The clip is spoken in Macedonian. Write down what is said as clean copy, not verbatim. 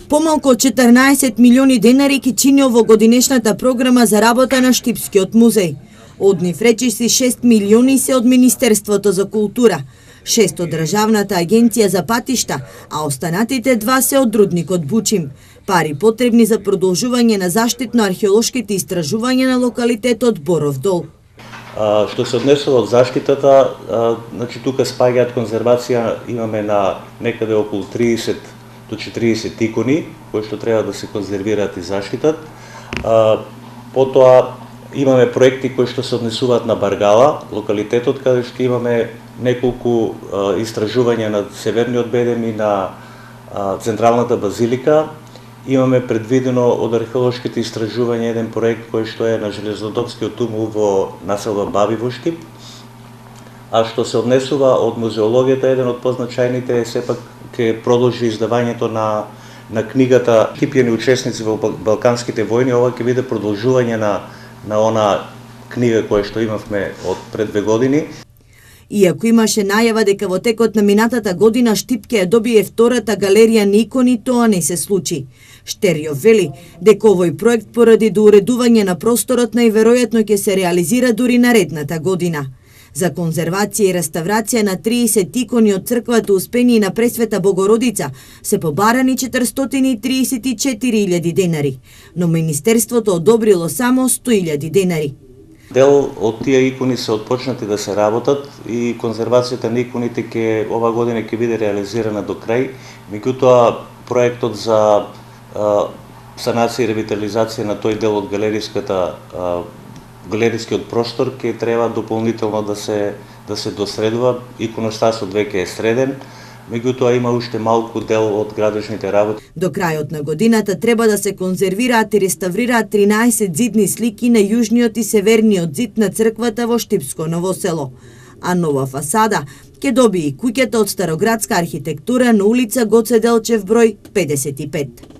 Помалку од 14 милиони денари ќе чини овогодинешната програма за работа на Штипскиот музеј. Од нив речиси 6 милиони се од Министерството за култура, 6 од Државната агенција за патишта, а останатите 2 се од рудникот Бучим. Пари потребни за продолжување на заштитно-археолошките истражувања на локалитетот Боров дол. Што се однесува од заштитата, значи тука спаѓаат конзервација, имаме на некаде околу 30 до 40 икони кои што треба да се конзервираат и заштитат. Потоа имаме проекти кои што се однесуваат на Баргала, локалитетот каде што имаме неколку истражувања на Северниот Бедем и на Централната базилика. Имаме предвидено од археолошките истражувања еден проект кој што е на железнодопскиот умол во населба Баби во Штип. А што се однесува од музеологијата, еден од позначајните е сепак ќе продолжи издавањето на книгата Штипјани учесници во Балканските војни. Ова ќе биде продолжување на она книга која што имавме од пред 2 години. Иако имаше најава дека во текот на минатата година Штип ќе ја добие втората галерија на икони, тоа не се случи. Штериов вели дека овој проект поради доуредување на просторот најверојатно ќе се реализира дури наредната година. За конзервација и реставрација на 30 икони од црквата Успение на Пресвета Богородица се побарани 434.000 денари, но Министерството одобрило само 100.000 денари. Дел од тие икони се отпочнати да се работат и конзервацијата на иконите ова година ќе биде реализирана до крај. Меѓутоа, проектот за санација и ревитализација на тој дел од галерискиот простор ќе треба дополнително да се досредува. Иконостасот веќе е среден, меѓутоа има уште малку дел од градежните работи. До крајот на годината треба да се конзервираат и реставрираат 13 зидни слики на јужниот и северниот зид на црквата во Штипско Ново село. А нова фасада ќе добие и куќата од староградска архитектура на улица Гоце Делчев број 55.